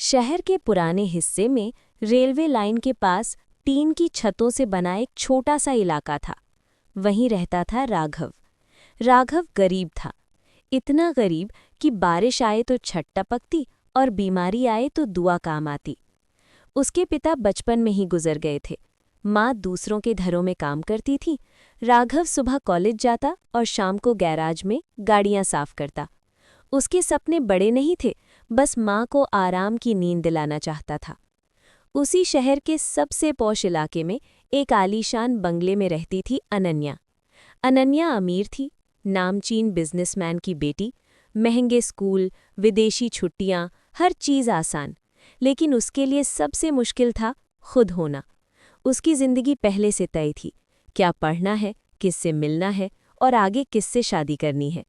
शहर के पुराने हिस्से में रेलवे लाइन के पास टीन की छतों से बना एक छोटा सा इलाका था। वहीं रहता था राघव। राघव गरीब था, इतना गरीब कि बारिश आए तो छत टपकती और बीमारी आए तो दुआ काम आती। उसके पिता बचपन में ही गुजर गए थे। माँ दूसरों के घरों में काम करती थी। राघव सुबह कॉलेज जाता और शाम को गैराज में गाड़ियां साफ करता। उसके सपने बड़े नहीं थे, बस माँ को आराम की नींद दिलाना चाहता था। उसी शहर के सबसे पॉश इलाके में एक आलीशान बंगले में रहती थी अनन्या। अनन्या अमीर थी, नामचीन बिजनेसमैन की बेटी। महंगे स्कूल, विदेशी छुट्टियां, हर चीज़ आसान। लेकिन उसके लिए सबसे मुश्किल था खुद होना। उसकी जिंदगी पहले से तय थी, क्या पढ़ना है, किससे मिलना है और आगे किससे शादी करनी है।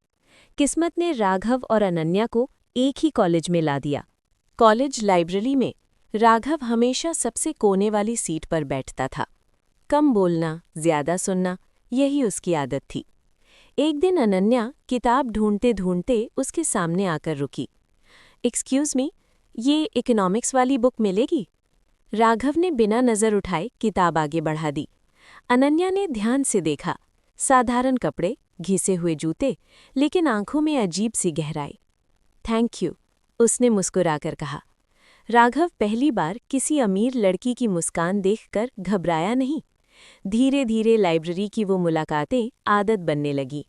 किस्मत ने राघव और अनन्या को एक ही कॉलेज में ला दिया। कॉलेज लाइब्रेरी में राघव हमेशा सबसे कोने वाली सीट पर बैठता था। कम बोलना, ज्यादा सुनना, यही उसकी आदत थी। एक दिन अनन्या किताब ढूंढते ढूंढते उसके सामने आकर रुकी। एक्सक्यूज मी, ये इकोनॉमिक्स वाली बुक मिलेगी? राघव ने बिना नज़र उठाए किताब आगे बढ़ा दी। अनन्या ने ध्यान से देखा। साधारण कपड़े, घिसे हुए जूते, लेकिन आंखों में अजीब सी गहराई। थैंक यू, उसने मुस्कुराकर कहा। राघव पहली बार किसी अमीर लड़की की मुस्कान देखकर घबराया नहीं। धीरे धीरे लाइब्रेरी की वो मुलाकातें आदत बनने लगी।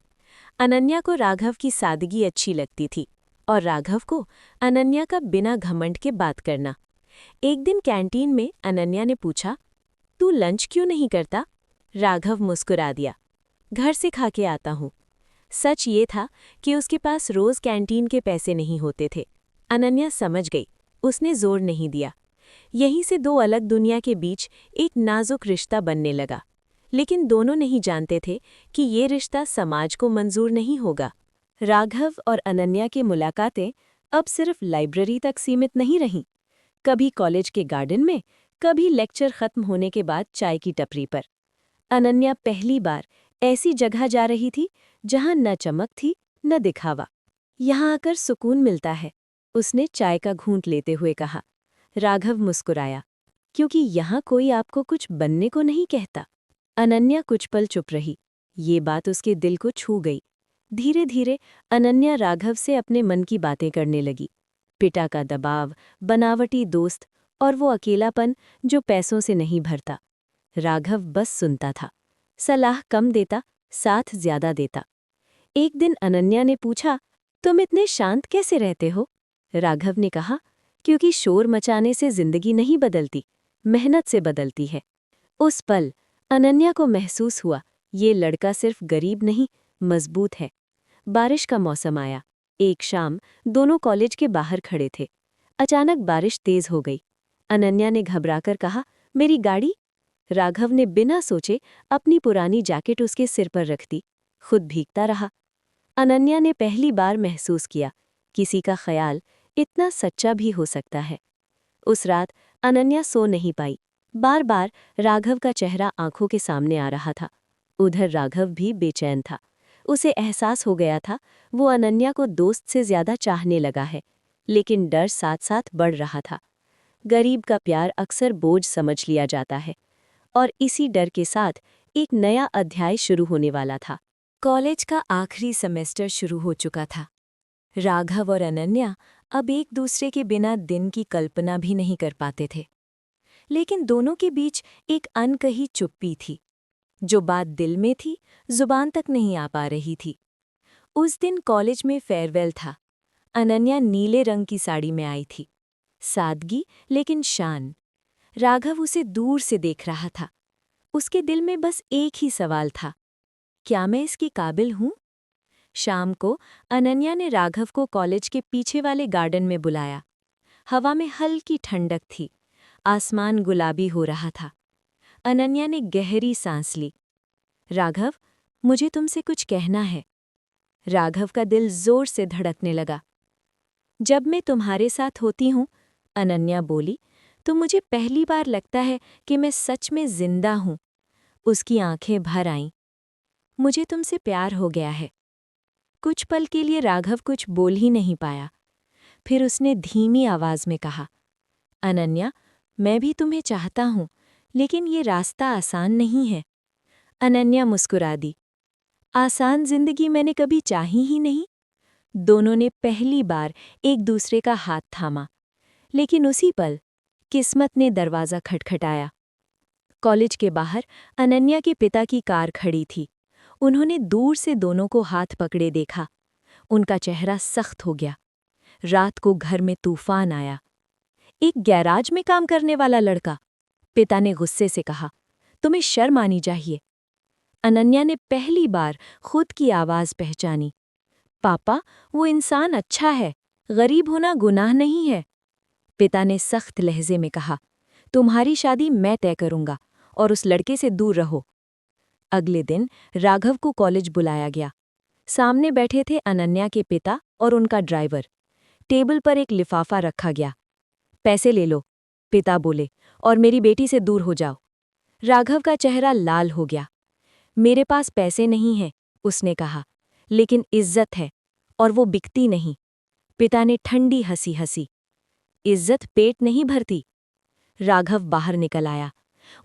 अनन्या को राघव की सादगी अच्छी लगती थी और राघव को अनन्या का बिना घमंड के बात करना। एक दिन कैंटीन में अनन्या ने पूछा, तू लंच क्यों नहीं करता? राघव मुस्कुरा दिया, घर से खा के आता हूँ। सच ये था कि उसके पास रोज कैंटीन के पैसे नहीं होते थे। अनन्या समझ गई, उसने जोर नहीं दिया। यहीं से दो अलग दुनिया के बीच एक नाजुक रिश्ता बनने लगा। लेकिन दोनों नहीं जानते थे कि ये रिश्ता समाज को मंजूर नहीं होगा। राघव और अनन्या की मुलाकातें अब सिर्फ लाइब्रेरी तक सीमित नहीं रहीं। कभी कॉलेज के गार्डन में, कभी लेक्चर खत्म होने के बाद चाय की टपरी पर। अनन्या पहली बार ऐसी जगह जा रही थी जहां न चमक थी न दिखावा। यहाँ आकर सुकून मिलता है, उसने चाय का घूंट लेते हुए कहा। राघव मुस्कुराया, क्योंकि यहाँ कोई आपको कुछ बनने को नहीं कहता। अनन्या कुछ पल चुप रही। ये बात उसके दिल को छू गई। धीरे धीरे अनन्या राघव से अपने मन की बातें करने लगी। पिता का दबाव, बनावटी दोस्त और वो अकेलापन जो पैसों से नहीं भरता। राघव बस सुनता था, सलाह कम देता, साथ ज्यादा देता। एक दिन अनन्या ने पूछा, तुम इतने शांत कैसे रहते हो? राघव ने कहा, क्योंकि शोर मचाने से जिंदगी नहीं बदलती, मेहनत से बदलती है। उस पल अनन्या को महसूस हुआ, ये लड़का सिर्फ गरीब नहीं, मजबूत है। बारिश का मौसम आया। एक शाम दोनों कॉलेज के बाहर खड़े थे। अचानक बारिश तेज हो गई। अनन्या ने घबराकर कहा, मेरी गाड़ी? राघव ने बिना सोचे अपनी पुरानी जैकेट उसके सिर पर रख दी, खुद भीगता रहा। अनन्या ने पहली बार महसूस किया, किसी का ख्याल इतना सच्चा भी हो सकता है। उस रात अनन्या सो नहीं पाई। बार बार राघव का चेहरा आंखों के सामने आ रहा था। उधर राघव भी बेचैन था। उसे एहसास हो गया था वो अनन्या को दोस्त से ज्यादा चाहने लगा है, लेकिन डर साथ साथ बढ़ रहा था। गरीब का प्यार अक्सर बोझ समझ लिया जाता है, और इसी डर के साथ एक नया अध्याय शुरू होने वाला था। कॉलेज का आखिरी सेमेस्टर शुरू हो चुका था। राघव और अनन्या अब एक दूसरे के बिना दिन की कल्पना भी नहीं कर पाते थे। लेकिन दोनों के बीच एक अनकही चुप्पी थी, जो बात दिल में थी, जुबान तक नहीं आ पा रही थी। उस दिन कॉलेज में फेयरवेल था। अनन्या नीले रंग की साड़ी में आई थी, सादगी लेकिन शान। राघव उसे दूर से देख रहा था। उसके दिल में बस एक ही सवाल था, क्या मैं इसकी काबिल हूं? शाम को अनन्या ने राघव को कॉलेज के पीछे वाले गार्डन में बुलाया। हवा में हल्की ठंडक थी, आसमान गुलाबी हो रहा था। अनन्या ने गहरी सांस ली। राघव, मुझे तुमसे कुछ कहना है। राघव का दिल जोर से धड़कने लगा। जब मैं तुम्हारे साथ होती हूँ, अनन्या बोली, तो मुझे पहली बार लगता है कि मैं सच में जिंदा हूँ। उसकी आंखें भर आईं। मुझे तुमसे प्यार हो गया है। कुछ पल के लिए राघव कुछ बोल ही नहीं पाया। फिर उसने धीमी आवाज में कहा, अनन्या, मैं भी तुम्हें चाहता हूँ, लेकिन ये रास्ता आसान नहीं है। अनन्या मुस्कुरा दी। आसान जिंदगी मैंने कभी चाही ही नहीं। दोनों ने पहली बार एक दूसरे का हाथ थामा, लेकिन उसी पल किस्मत ने दरवाज़ा खटखटाया। कॉलेज के बाहर अनन्या के पिता की कार खड़ी थी। उन्होंने दूर से दोनों को हाथ पकड़े देखा। उनका चेहरा सख्त हो गया। रात को घर में तूफान आया। एक गैराज में काम करने वाला लड़का, पिता ने गुस्से से कहा। तुम्हें शर्म आनी चाहिए। अनन्या ने पहली बार खुद की आवाज़ पहचानी। पापा, वो इंसान अच्छा है, गरीब होना गुनाह नहीं है। पिता ने सख्त लहजे में कहा, तुम्हारी शादी मैं तय करूंगा और उस लड़के से दूर रहो। अगले दिन राघव को कॉलेज बुलाया गया। सामने बैठे थे अनन्या के पिता और उनका ड्राइवर। टेबल पर एक लिफाफा रखा गया। पैसे ले लो, पिता बोले, और मेरी बेटी से दूर हो जाओ। राघव का चेहरा लाल हो गया। मेरे पास पैसे नहीं हैं, उसने कहा, लेकिन इज्जत है, और वो बिकती नहीं। पिता ने ठंडी हंसी हंसी। इज्जत पेट नहीं भरती। राघव बाहर निकल आया।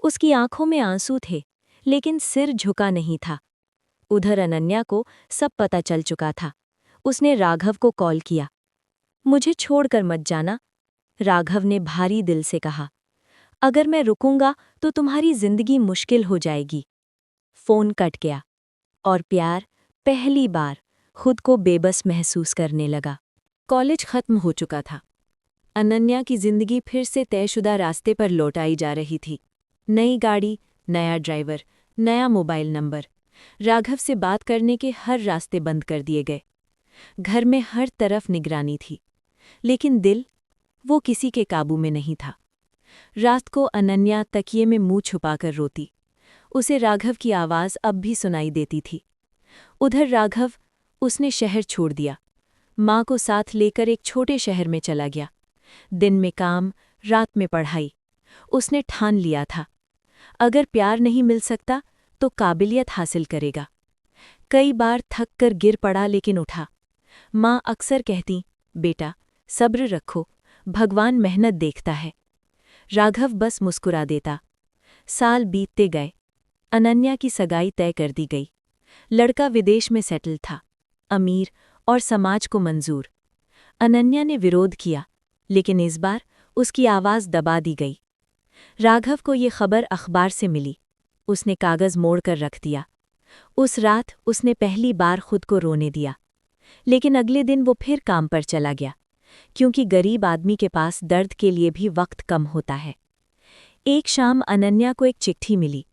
उसकी आंखों में आंसू थे, लेकिन सिर झुका नहीं था। उधर अनन्या को सब पता चल चुका था। उसने राघव को कॉल किया। मुझे छोड़कर मत जाना, राघव ने भारी दिल से कहा। अगर मैं रुकूंगा तो तुम्हारी जिंदगी मुश्किल हो जाएगी। फोन कट गया, और प्यार पहली बार खुद को बेबस महसूस करने लगा। कॉलेज खत्म हो चुका था। अनन्या की जिंदगी फिर से तयशुदा रास्ते पर लौट आई जा रही थी। नई गाड़ी, नया ड्राइवर, नया मोबाइल नंबर। राघव से बात करने के हर रास्ते बंद कर दिए गए। घर में हर तरफ निगरानी थी, लेकिन दिल, वो किसी के काबू में नहीं था। रात को अनन्या तकिए में मुंह छुपाकर रोती। उसे राघव की आवाज़ अब भी सुनाई देती थी। उधर राघव, उसने शहर छोड़ दिया। माँ को साथ लेकर एक छोटे शहर में चला गया। दिन में काम, रात में पढ़ाई। उसने ठान लिया था, अगर प्यार नहीं मिल सकता तो काबिलियत हासिल करेगा। कई बार थक कर गिर पड़ा, लेकिन उठा। माँ अक्सर कहती, बेटा सब्र रखो, भगवान मेहनत देखता है। राघव बस मुस्कुरा देता। साल बीतते गए। अनन्या की सगाई तय कर दी गई। लड़का विदेश में सेटल था, अमीर और समाज को मंजूर। अनन्या ने विरोध किया, लेकिन इस बार उसकी आवाज़ दबा दी गई। राघव को ये खबर अखबार से मिली। उसने कागज़ मोड़कर रख दिया। उस रात उसने पहली बार खुद को रोने दिया। लेकिन अगले दिन वो फिर काम पर चला गया, क्योंकि गरीब आदमी के पास दर्द के लिए भी वक्त कम होता है। एक शाम अनन्या को एक चिट्ठी मिली,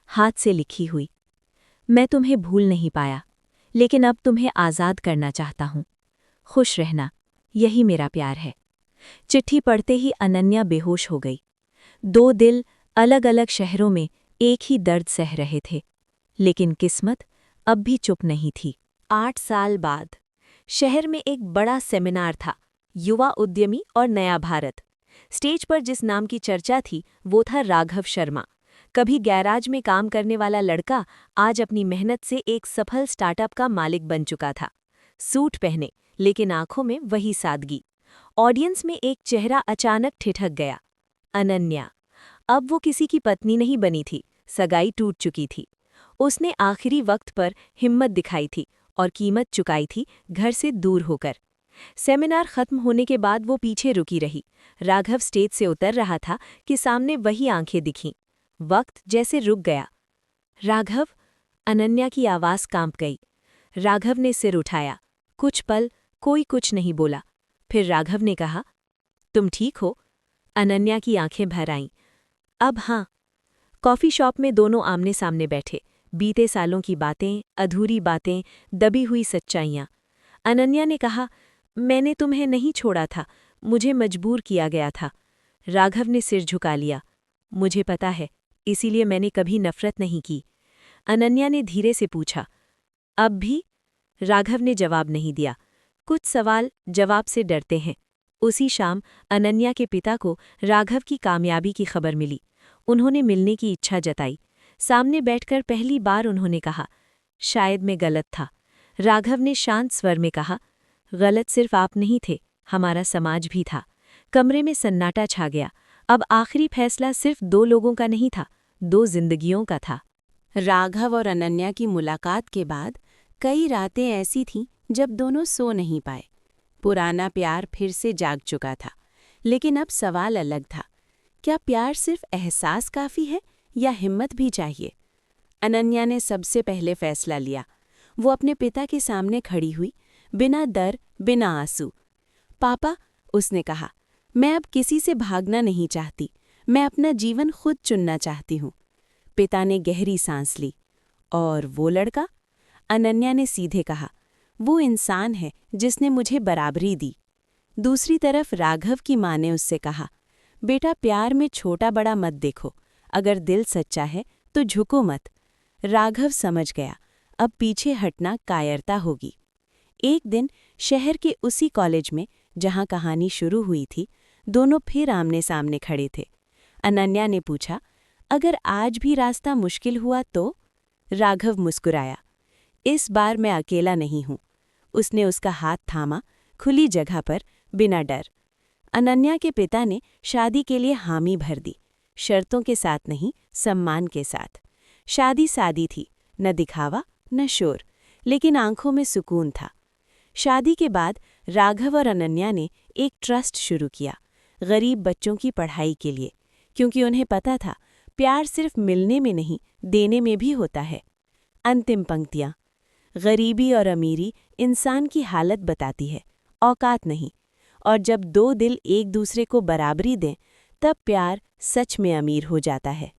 हाथ से लिखी हुई। मैं तुम्हें भूल नहीं पाया, लेकिन अब तुम्हें आज़ाद करना चाहता हूँ। खुश रहना, यही मेरा प्यार है। चिट्ठी पढ़ते ही अनन्या बेहोश हो गई। 2 दिल अलग अलग शहरों में एक ही दर्द सह रहे थे, लेकिन किस्मत अब भी चुप नहीं थी। 8 साल बाद शहर में एक बड़ा सेमिनार था, युवा उद्यमी और नया भारत। स्टेज पर जिस नाम की चर्चा थी वो था राघव शर्मा। कभी गैराज में काम करने वाला लड़का आज अपनी मेहनत से एक सफल स्टार्टअप का मालिक बन चुका था। सूट पहने, लेकिन आंखों में वही सादगी। ऑडियंस में एक चेहरा अचानक ठिठक गया, अनन्या। अब वो किसी की पत्नी नहीं बनी थी, सगाई टूट चुकी थी। उसने आखिरी वक्त पर हिम्मत दिखाई थी और कीमत चुकाई थी, घर से दूर होकर। सेमिनार खत्म होने के बाद वो पीछे रुकी रही। राघव स्टेज से उतर रहा था कि सामने वही आंखें दिखीं। वक्त जैसे रुक गया। राघव, अनन्या की आवाज़ कांप गई। राघव ने सिर उठाया। कुछ पल कोई कुछ नहीं बोला। फिर राघव ने कहा, तुम ठीक हो? अनन्या की आंखें भर आईं। अब हाँ। कॉफ़ी शॉप में दोनों आमने सामने बैठे। बीते सालों की बातें, अधूरी बातें, दबी हुई सच्चाइयाँ। अनन्या ने कहा, मैंने तुम्हें नहीं छोड़ा था, मुझे मजबूर किया गया था। राघव ने सिर झुका लिया। मुझे पता है, इसीलिए मैंने कभी नफरत नहीं की। अनन्या ने धीरे से पूछा, अब भी? राघव ने जवाब नहीं दिया। कुछ सवाल जवाब से डरते हैं। उसी शाम अनन्या के पिता को राघव की कामयाबी की खबर मिली। उन्होंने मिलने की इच्छा जताई। सामने बैठकर पहली बार उन्होंने कहा, शायद मैं गलत था। राघव ने शांत स्वर में कहा, गलत सिर्फ आप नहीं थे, हमारा समाज भी था। कमरे में सन्नाटा छा गया। अब आखिरी फैसला सिर्फ 2 लोगों का नहीं था, 2 जिंदगियों का था। राघव और अनन्या की मुलाकात के बाद कई रातें ऐसी थीं जब दोनों सो नहीं पाए। पुराना प्यार फिर से जाग चुका था, लेकिन अब सवाल अलग था। क्या प्यार सिर्फ एहसास काफ़ी है या हिम्मत भी चाहिए? अनन्या ने सबसे पहले फैसला लिया। वो अपने पिता के सामने खड़ी हुई, बिना डर, बिना आंसू। पापा, उसने कहा, मैं अब किसी से भागना नहीं चाहती। मैं अपना जीवन खुद चुनना चाहती हूँ। पिता ने गहरी सांस ली। और वो लड़का? अनन्या ने सीधे कहा, वो इंसान है जिसने मुझे बराबरी दी। दूसरी तरफ राघव की माँ ने उससे कहा, बेटा, प्यार में छोटा बड़ा मत देखो। अगर दिल सच्चा है तो झुको मत। राघव समझ गया, अब पीछे हटना कायरता होगी। एक दिन शहर के उसी कॉलेज में जहां कहानी शुरू हुई थी, दोनों फिर आमने सामने खड़े थे। अनन्या ने पूछा, अगर आज भी रास्ता मुश्किल हुआ तो? राघव मुस्कुराया, इस बार मैं अकेला नहीं हूं। उसने उसका हाथ थामा, खुली जगह पर, बिना डर। अनन्या के पिता ने शादी के लिए हामी भर दी, शर्तों के साथ नहीं, सम्मान के साथ। शादी सादी थी, न दिखावा न शोर, लेकिन आंखों में सुकून था। शादी के बाद राघव और अनन्या ने एक ट्रस्ट शुरू किया, गरीब बच्चों की पढ़ाई के लिए, क्योंकि उन्हें पता था प्यार सिर्फ मिलने में नहीं, देने में भी होता है। अंतिम पंक्तियाँ, गरीबी और अमीरी इंसान की हालत बताती है, औकात नहीं। और जब 2 दिल एक दूसरे को बराबरी दें, तब प्यार सच में अमीर हो जाता है।